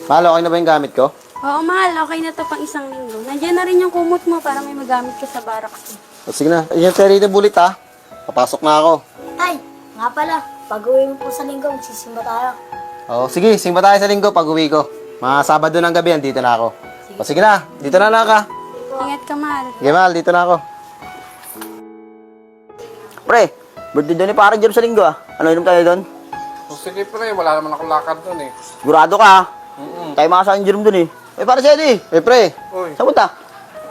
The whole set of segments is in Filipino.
Mahal, okay na ba yung gamit ko? Oo, mahal. Okay na to pang isang linggo. Nandiyan na rin yung kumot mo para may magamit ka sa barracks mo. O, sige na. Ayan, Terita Bulit ha. Papasok na ako. Tay, nga pala, pag-uwi mo po sa linggo, magsisimba tayo. O, sige. Simba tayo sa linggo pag uwi ko. Mga Sabado ng gabi, andito na ako. O, sige na. Dito na lang ka. Ingat ka, mahal. Sige, mahal. Dito na ako. Pre, birthday doon ni parang Jerome sa linggo ah. Ano inom tayo doon? Sige pre, wala naman akong lakad doon eh. Sigurado ka ah. Tayo makasama ni Jerome doon eh. Eh, para si Eddie. Eh, pre. Uy, Saan punta?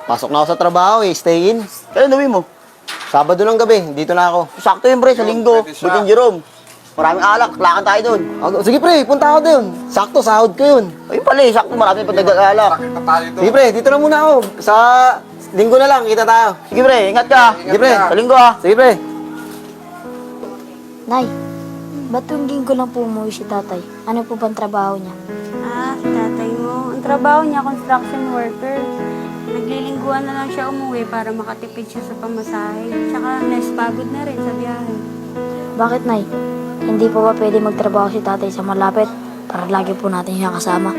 Pasok na ako sa trabaho eh. Stay in. Kailan uwi mo? Sabado ng gabi. Dito na ako. Sakto yun pre, sa linggo. Pwede siya. Birthday ni Jerome. Maraming alak, lakan tayo doon. O, sige, pre. Punta ako doon. Sakto, sahod ko yun. Ayun pala eh, sakto maraming pandagdag alak. nakita tayo doon. Sige, pre. Dito na muna ako. Sa linggo na lang. Kita tayo. Sige pre, ingat ka. Sige, pre. Sa linggo ah. Sige, pre. Nay, ba't yung linggo lang po umuwi si tatay? Ano po bang trabaho niya? Ah, si tatay mo. Ang trabaho niya, construction worker. Naglilingguan na lang siya umuwi para makatipid siya sa pamasahe. Tsaka less pagod na rin sa biyahe. Bakit, Nay? Hindi po ba pwede magtrabaho si tatay sa malapit para lagi po natin siya kasama?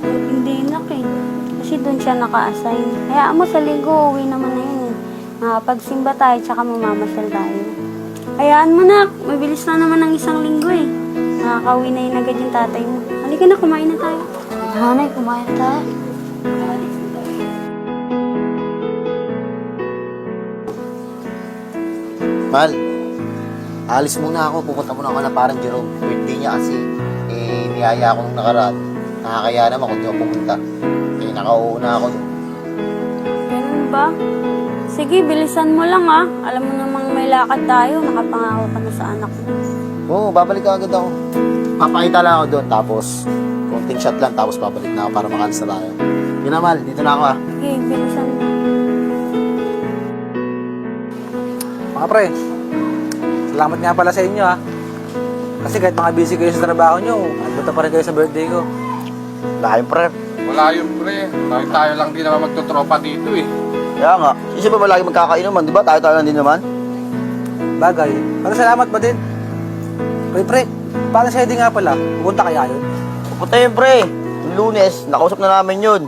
Hindi nak eh. Kasi doon siya naka-assign. Hayaan mo sa linggo, uwi naman na yun eh. Makapagsimba tayo, tsaka mamamasyal tayo. Hayaan mo nak, mabilis na naman ang isang linggo eh. Nakakauwi na yun agad yung tatay mo. Halika na, kumain na tayo. Nanay, kumain na tayo. Mahal, alis muna ako. Pupunta muna ako na parang Jerome. Birthday niya kasi. Eh, niyaya ako nung nakaraan. Nakakaya naman kung di ako pumunta. Eh, nakauuna ako. Ganun ba? Sige, bilisan mo lang ah. Alam mo namang may lakad tayo. Nakapangako ka na sa anak mo. Oo, babalik agad ako. Papakita lang ako doon. Tapos, konting shot lang. Tapos babalik na ako para makalis na tayo. Yun na, Mahal. Dito na ako ah. Sige, bilisan mo. Mga pre, salamat nga pala sa inyo ha. Kasi kahit mga busy kayo sa trabaho nyo, nagpunta pa rin kayo sa birthday ko. Lahat pre. Wala yun pre, tayo lang din naman magtutropa dito eh. Kaya nga, isa ba lagi magkakainuman, di ba? Tayo lang din naman. Bagay, para salamat ba din? Pre, paano si Eddie nga pala? Pupunta kaya yun? Pupunta yun pre. Yung Lunes, nakausap na namin yun.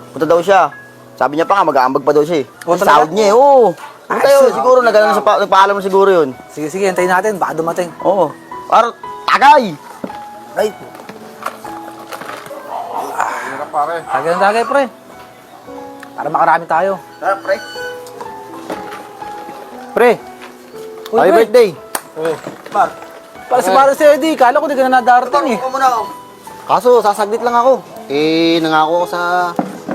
Punta daw siya. Sabi niya pa nga, mag-aambag pa daw siya eh. Oh, talaga? Sahod niya eh, oo. Punta yun, Ayos. siguro nagpaalam mo siguro yun. Sige, hintayin natin, baka dumating. Oo. Parang tagay. Right. Hirap pare. Tagay pre. Para makarami tayo. Tara pre. Pre, Uy, happy pre. birthday. Oh, Par. Para si Eddie, kala ko di ka na nadarating eh. Ako muna ako. Kaso, sasaglit lang ako. Eh, nangako ako sa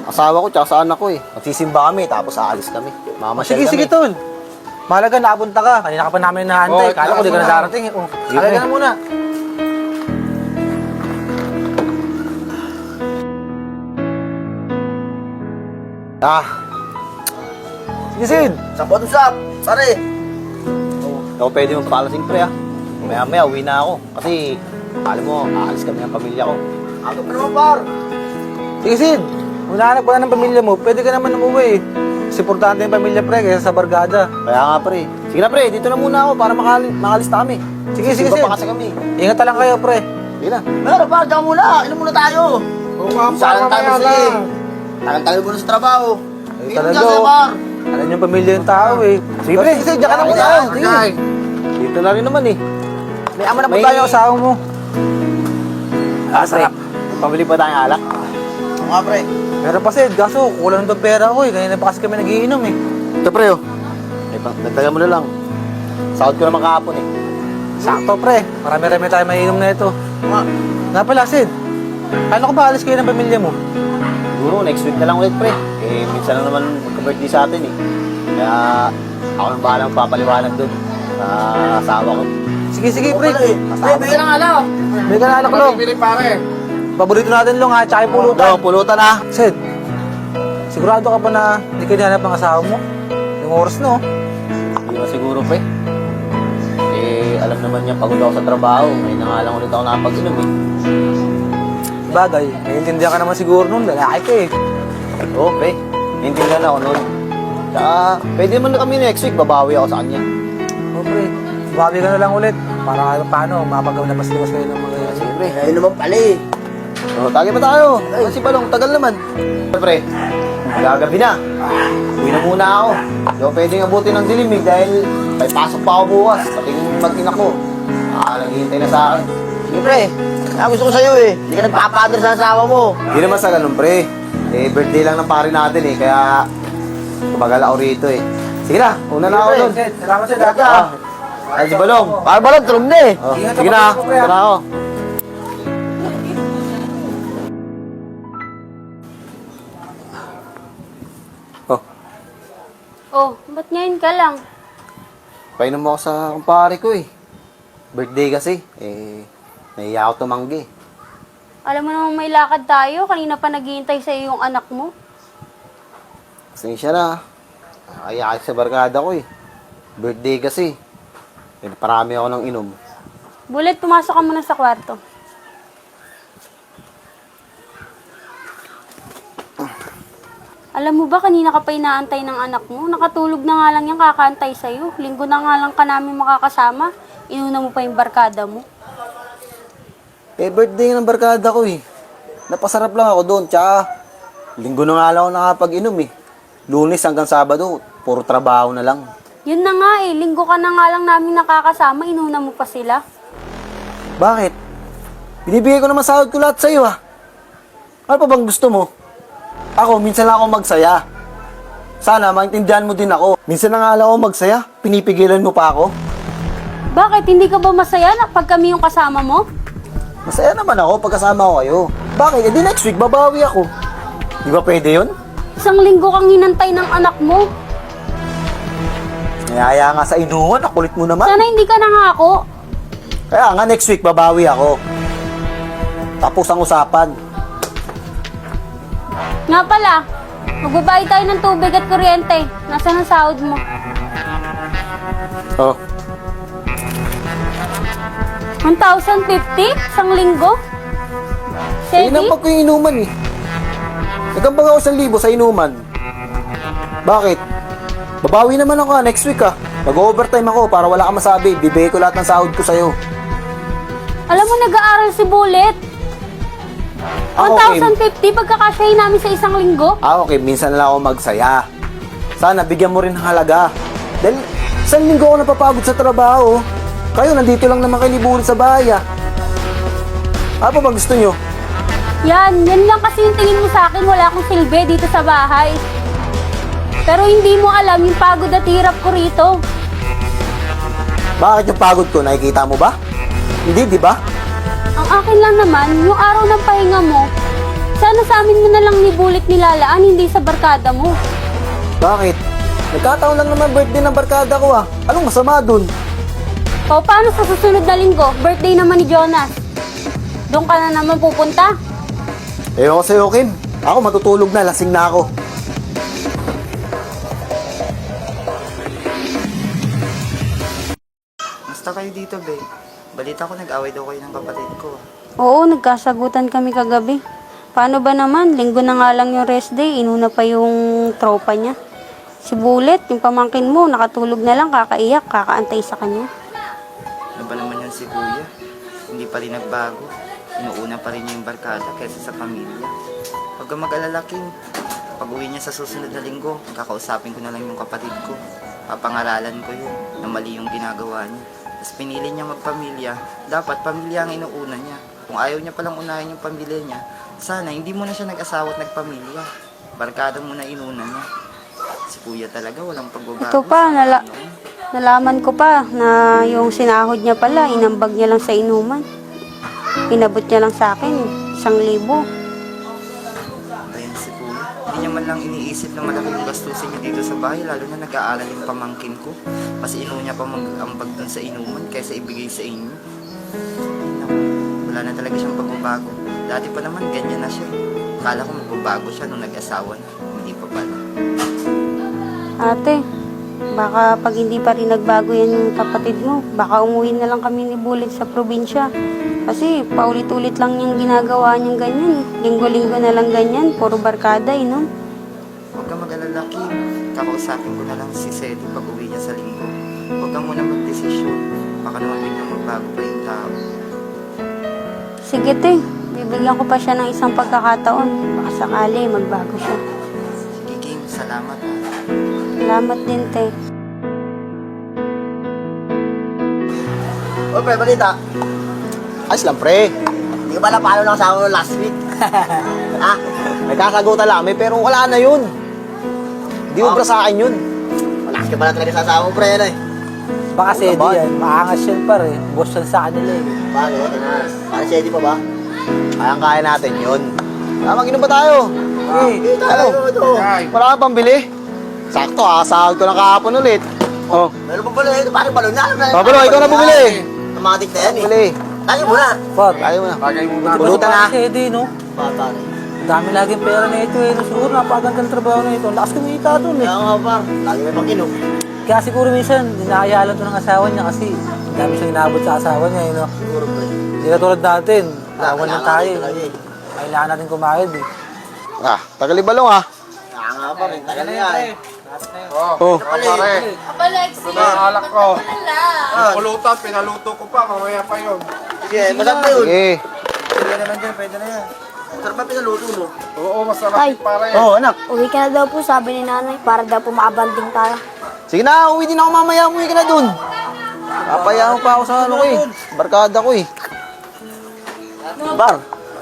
asawa ko tsaka sa anak ko eh. Magsisimba kami, tapos aalis kami. Mamamasyal kami. Sige, tol. Mahalaga, nakapunta ka. Kanina ka pa namin naantay. Oh, Kala ko di ka na muna. darating eh. Oh, Sige, sakay pre. ka na muna. Ah, Sige, Sid. Sa bottom shop. Pare. ako pwede magpalasing pre ah. Maya-maya, uwi na ako. Kasi, alam mo, aalis kami ng pamilya ko. Ako pa naman par. Sige, Sid. Kung nahanap ka na ng pamilya mo, pwede ka naman umuwi. Mas importante yung pamilya, pre, kaysa sa barkada. Kaya nga pre. Sige na pre, dito na muna ako para makalis na kami. Sige, Simba Sid. pa kasi kami. Ingat na lang kayo, pre. Sige na. Meron par, diyan muna. Inom muna tayo. Oo nga Saan tayo mamaya sige. na. Tagal-tagal muna sa trabaho. Ay, Inom talaga, dyan sa'yo oh. par. Alam niyo yung pamilya yung tao eh. Sige, pre. Sige, diyan ka na muna. Ay, Sige. Ay, Dito na rin naman eh. May ama na po May- tayo asawa mo. Ah, pre. Pabili pa tayong alak. Oo nga pre. Meron pa, Sid. Kaso, kulang ng pera ko eh. Kanina pa kasi kami nagiinom eh. Ito pre oh. Nagtagal mo na lang. Sahod ko naman kahapon eh. Sakto, pre. Marami-rami tayo maiinom na ito. Nga. Nga pala, Sid. Paano ko ba alis kayo ng pamilya mo? Siguro next week na lang ulit pre. Eh, minsan lang naman magka-birthday sa atin eh. Kaya ako nang bahalang papaliwanag doon sa asawa ko. Sige, pre. Pre, bigyan ng alaw. May ka na anak, Long. Bili pare. Paborito natin, Long, ha? Tsaka yung pulutan. Ito, pulutan ah. Sid, sigurado ka ba na hindi ka nihanap ng asawa mo? Yung oras, no? Hindi mo siguro pre. Eh, alam naman niya pagod ako sa trabaho. Ngayon na nga lang ulit ako nakapag-inom eh. Bagay, naiintindihan ka naman siguro nun. Lalaki ka eh. Oo pre, naintindihan ako noon. Tsaka, pwede naman na kami next week. Babawi ako sa kanya. O, pre. Bawi ka na lang ulit. Para paano, mapaglapas-liwas kayo ng mga... Sige pre. Ayun naman pala eh. Tagay pa tayo. Ay, si Balong, tagal naman. Pre, gagabi na. Uwi na muna ako. Hindi ako pwedeng abutin ng dilim eh, dahil may pasok pa ako bukas. Pati yung mag-ina ko. Naghihintay na sa akin. Sige, pre. Gusto ko sa'yo eh. Hindi ka nagpapadre sa asawa mo. Hindi naman sa ganun, pre. Birthday lang ng pare natin eh, kaya tumagal ako rito eh. Sige na, una na ako doon. Salamat sir. Ay, si Balong. Para balon, tulog na eh. Oh, Ingat ka, sige na, pagpasok, pre, ito na ako. Oh, Oh, ba't ngayon ka lang? painom mo ako sa kumpare ko eh. Birthday kasi, nahiya ako tumanggi. Alam mo namang may lakad tayo. Kanina pa naghihintay sa iyo yung anak mo. Pasensya na. Kaya sa barkada ko eh. Birthday kasi. Parami ako ng inom. Bullet, pumasok ka muna sa kwarto. Alam mo ba, kanina ka pa inaantay ng anak mo? Nakatulog na nga lang yan kakaantay sa'yo. Linggo na nga lang ka namin makakasama. Inuna mo pa yung barkada mo. Birthday ng barkada ko eh. Napasarap lang ako doon. Tsaka, linggo na nga lang ako nakapag-inom eh. Lunes hanggang Sabado, puro trabaho na lang. Yun na nga eh, linggo ka na nga lang namin nakakasama. Inuna mo pa sila. Bakit? Binibigay ko naman sahod ko lahat sa'yo ah. Ano pa bang gusto mo? Ako, minsan lang ako magsaya. Sana, maintindihan mo din ako. Minsan na nga lang ako magsaya, pinipigilan mo pa ako. Bakit? Hindi ka ba masaya na pag kami yung kasama mo? Masaya naman ako pagkasama ko kayo. Bakit? Di next week, babawi ako. Di ba pwede yun? Isang linggo kang hinantay ng anak mo. Nayaya nga sa inuwan, nakulit mo naman. Sana hindi ka nangako. Kaya nga next week, babawi ako. Tapos ang usapan. Nga pala, magbabayad tayo ng tubig at kuryente. Nasaan ang sahod mo? Oh. 1,050? Isang linggo? Sedi? Inampag ko yung inuman eh. Nagambag ako 1,000 sa inuman. Bakit? Babawi naman ako next week ah. Mag-overtime ako para wala ka masabi. Bibigay ko lahat ng sahod ko sa'yo. Alam mo, nag-aaral si Bullet. Okay. 1,050 pagkakasyahin namin sa isang linggo? Okay. Minsan na lang ako magsaya. Sana bigyan mo rin ng halaga. Dahil 1 linggo ako napapagod sa trabaho. Kayo, nandito lang naman kayo ni Bullet sa bahay ah. Ano pa ba gusto nyo? Yan lang kasi yung tingin mo sa akin. Wala akong silbi dito sa bahay. Pero hindi mo alam yung pagod at hirap ko rito. Bakit yung pagod ko? Nakikita mo ba? Hindi, di ba? Ang akin lang naman, yung araw ng pahinga mo, sana sa amin mo na lang ni Bullet nilalaan, hindi sa barkada mo. Bakit? Nagkataon lang naman birthday ng barkada ko ah. Anong masama dun? O paano sa susunod na linggo? Birthday naman ni Jonas. Doon ka na naman pupunta? Ewan ko sa'yo, Kim. Ako matutulog na, lasing na ako. Basta kayo dito, babe. Balita ko nag-away daw kayo ng kapatid ko. Oo, nagkasagutan kami kagabi. Paano ba naman? Linggo na nga lang yung rest day, inuna pa yung tropa niya. Si Bullet, yung pamangkin mo, nakatulog na lang, kakaiyak, kakaantay sa kanya. Ano ba naman yun si Kuya? Hindi pa rin nagbago. Inuuna pa rin niya yung barkada kaysa sa pamilya. Huwag kang mag-alala, Kim. Pag uwi niya sa susunod na linggo, kakausapin ko na lang yung kapatid ko. Papangaralan ko yun na mali yung ginagawa niya. Tapos pinili niya magpamilya. Dapat pamilya ang inuuna niya. Kung ayaw niya palang unahin yung pamilya niya, sana hindi muna siya nag-asawa at nagpamilya. Barkada muna inuna niya. Si Kuya talaga walang pagbabago. Ito pa, nalaman ko pa na yung sinahod niya pala, inambag niya lang sa inuman. Inabot niya lang sa akin, 1,000. Ayun si Kuya. Hindi niya man lang iniisip na malaki yung gastusin niya dito sa bahay, lalo na nag-aaral yung pamangkin ko. Kasi niya pa mag-ambag dun sa inuman kaysa ibigay sa inyo. Naku, wala na talaga siyang pagbabago. Dati pa naman ganyan na siya. Akala ko magbabago siya nung nag-asawa na. Hindi pa pala. Ate, baka pag hindi pa rin nagbago yan yung kapatid mo, baka umuwi na lang kami ni Bullet sa probinsya. Kasi paulit-ulit lang yung ginagawa niyang ganyan. Linggo-linggo na lang ganyan, puro barkada eh, no? Huwag kang mag-alala, Kim. Kakausapin ko na lang si Seti pag uwi niya sa linggo. Huwag kang muna mag-desisyon. Baka naman biglang magbago pa yung tao. Sige te, bibigyan ko pa siya ng isang pagkakataon. Baka sakali, magbago siya. Sige, Kim. Salamat ha. Salamat din, te. O, pre, balita. Ayos lang, pre. Hindi ka pala paano ng asawa mo last week. Ah, nagkasagutan lang kami, pero wala na yun. Hindi mo sa akin yun. Malakas ka pala talaga sa asawa mo, pre, ano eh. Baka si Eddie yan, maangas yan par eh. Boss yan sa kanila eh. Bakit? Para si Eddie pa ba? Kayang-kaya natin yun. Mag-inom ba tayo? Eh, tayo. Ay. Wala ka pang bili? Sakto, sahod ko lang kahapon ulit. Oh, Meron pa pala ito, parang balon na. Pablo, ikaw na bumili. Automatic na yan eh. Bumili. Tayo muna. Par, Tayo mo na. Bagay mo na. Pulutan na. Si Eddie, no? Pare. Ang dami laging pera na ito eh. No? Siguro napakaganda ng trabaho na ito. Ang lakas kumita doon eh. Kaya nga pa, lagi may pag-inom. Kaya siguro minsan, dinakayalan to ng asawa niya kasi ang dami siyang inabot sa asawa niya, eh, no? Siguro, pre. Hindi na tulad natin. Awan lang tayo. Talaga eh. Kailangan natin kumayad eh. Tagali balong ah. Kaya nga pa, rin. Tagal na yan. Oh, pare. Ito na ang alak ko. Pulutan, pinaluto ko pa. Mamaya pa yun. Sige, masarap na yun. Sige. Sige naman dyan, pwede na yan. Masarap ba pinaluto, no? Oo, masarap Ay. yun, pare. Oh, anak. Uwi ka na daw po, sabi ni nanay, para daw po makabanding tayo. Sige na, uwi din ako mamaya. Uwi ka na dun. Papayaan pa ako sa ano ko eh. Barkada ko eh. Par,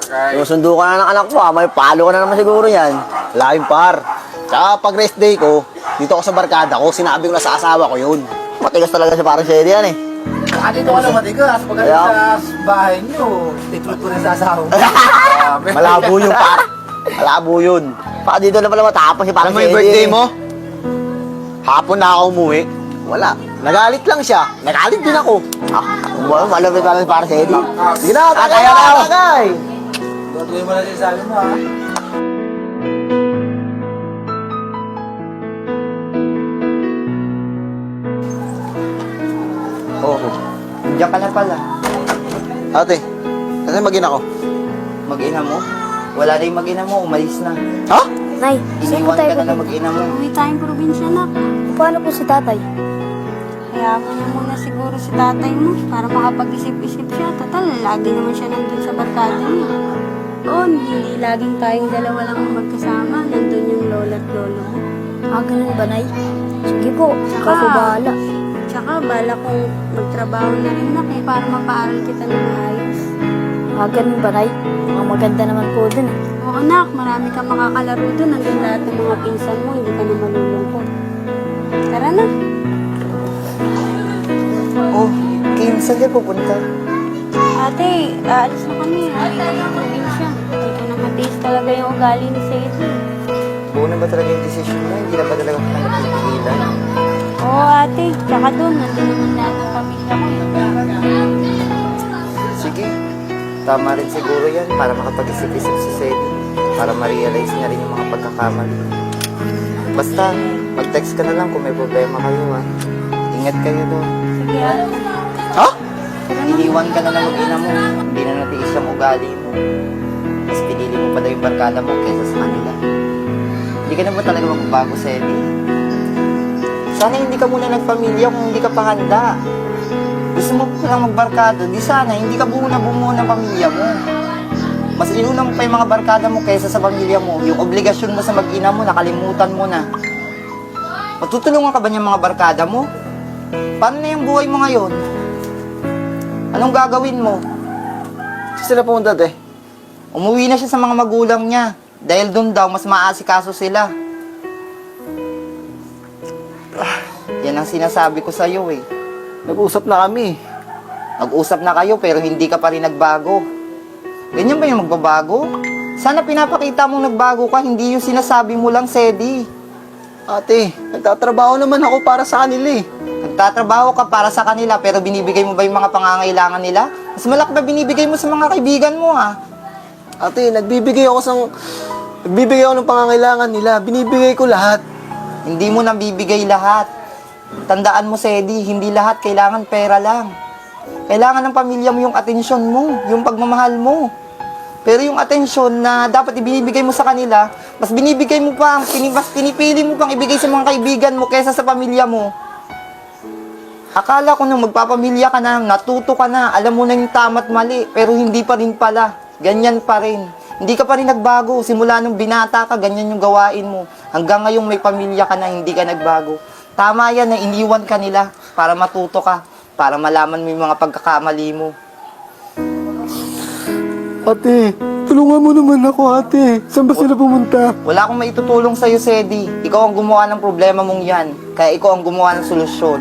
Okay. susundo ka na ng anak mo, may palo ka na naman siguro yan. Lain par. Tsaka pag rest day ko, dito ako sa barkada ko, sinabi ko na sa asawa ko yun. Matigas talaga si parang Sedi yan eh. Dito ka lang matigas. Pag Kaya- sa bahay niyo, titulog ko rin sa asawa mo. Malabo yung par. Malabo yun. Baka dito na pala matapos si parang Alam mo yung Sedi birthday eh. mo? Hapon na ako umuwi. Wala. Nagalit lang siya. Nagalit din ako. Malapit pala si parang Sedi. Sige na, tagay kaya na, na. tagay. Gagawin mo lang yung sabi mo ha. Oh, Diyan ka na pala. ate. Kasi magin ako. Mag-ina mo? Wala na yung mag-ina mo. Umalis na. Ha? Nay, saan po Iniwan tayo ka na ng pupunta? mag-ina mo. Uwi tayong probinsya, nak. Paano po si tatay? Kaya mo niya muna siguro si tatay mo para makapag-isip-isip siya. Total, lagi naman siya nandun sa barkada niya. Oo, hindi laging tayong dalawa lang ang magkasama. Nandun yung lola at lolo mo. Ah, ganun ba, Nay? Sige po, ikaw po bahala. Tsaka, bala kong magtrabaho na rin, nak, eh, para mapaaral kita ng maayos. Ah, ganun ba, Nay? Ang maganda naman po dun eh. Oo, nak, marami kang makakalaro doon. Nandun lahat ng mga pinsan mo, hindi ka na malulungkot. Tara na. Oh, Kim, saan ka pupunta? Ate, aalis na kami. Uwi ka ng probinsya. Hindi ko na matiis talaga yung ugali ni Sadie. Buo na ba talaga yung desisyon mo? Hindi na ba talaga kita napipigilan? Oo, ate. Tsaka doon, nandun naman lahat ng pamilya ko. Sige. Tama rin siguro yan para makapag-isip-isip si Sedi. Para ma-realize niya rin yung mga pagkakamali. Basta, mag-text ka na lang kung may problema kayo ha. Ingat kayo doon. Sige, ate. Ha? Iniwan ka na ng mag-ina mo. Hindi na natiis yung ugali mo. Mas pinili mo pa daw yung barkada mo kaysa sa kanila. Hindi ka na ba talaga magbabago, Sedi? Sana hindi ka muna nagpamilya kung hindi ka pa handa. Gusto mo pa lang magbarkada, di sana hindi ka buo ng pamilya mo. Mas inuna mo pa yung mga barkada mo kaysa sa pamilya mo. Yung obligasyon mo sa mag-ina mo, nakalimutan mo na. Matutulungan ka ba niyang mga barkada mo? Paano na yung buhay mo ngayon? Anong gagawin mo? Saan sila pumunta, ate? Umuwi na siya sa mga magulang niya. Dahil doon daw, mas maasikaso sila. Yan ang sinasabi ko sa'yo eh. Nag-usap na kami. Nag-usap na kayo pero hindi ka pa rin nagbago. Ganyan ba yung magbabago? Sana pinapakita mong nagbago ka, hindi yung sinasabi mo lang, Sedi. Ate, nagtatrabaho naman ako para sa kanila eh. Nagtatrabaho ka para sa kanila pero binibigay mo ba yung mga pangangailangan nila? Mas malaki ba binibigay mo sa mga kaibigan mo ha? Ate, nagbibigay ako ng pangangailangan nila. Binibigay ko lahat. Hindi mo nabibigay lahat. Tandaan mo, Sedi, hindi lahat kailangan pera lang. Kailangan ng pamilya mo yung atensyon mo, yung pagmamahal mo. Pero yung atensyon na dapat ibinibigay mo sa kanila, mas binibigay mo pa, mas pinipili mo pang ibigay sa mga kaibigan mo kaysa sa pamilya mo. Akala ko nung magpapamilya ka na, natuto ka na, alam mo na yung tama't mali, pero hindi pa rin pala. ganyan pa rin. Hindi ka pa rin nagbago. Simula nung binata ka, ganyan yung gawain mo. Hanggang ngayong may pamilya ka na, hindi ka nagbago. Tama yan na iniwan ka nila para matuto ka, para malaman mo yung mga pagkakamali mo. Ate, tulungan mo naman ako, ate. Saan ba sila pumunta? Wala akong maitutulong sa'yo, Sedi. Ikaw ang gumawa ng problema mong yan. Kaya ikaw ang gumawa ng solusyon.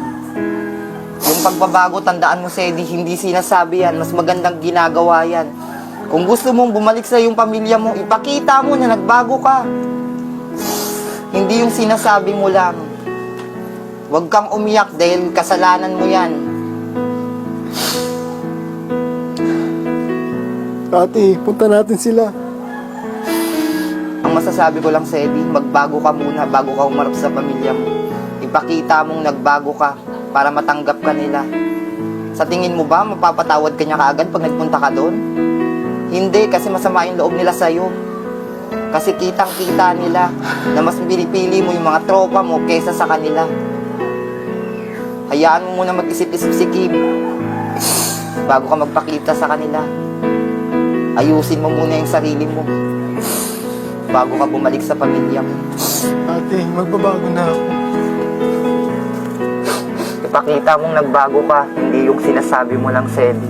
Yung pagbabago, tandaan mo, Sedi, hindi sinasabi yan. Mas magandang ginagawa yan. Kung gusto mong bumalik sa yung pamilya mo, ipakita mo na nagbago ka. Hindi yung sinasabi mo lang. Huwag kang umiyak dahil kasalanan mo yan. Ate, punta natin sila. Ang masasabi ko lang, Sedi, magbago ka muna bago ka umarap sa pamilya mo. Ipakita mong nagbago ka para matanggap ka nila. Sa tingin mo ba, mapapatawad ka niya kaagad pag nagpunta ka doon? Hindi, kasi masama yung loob nila sa'yo. Kasi kitang-kita nila na mas pinipili mo yung mga tropa mo kesa sa kanila. Hayaan mo muna mag-isip-isip si Kim bago ka magpakita sa kanila. Ayusin mo muna yung sarili mo bago ka bumalik sa pamilya mo. Ate, magbabago na ako. Ipakita mong nagbago ka, hindi yung sinasabi mo lang, Sedi.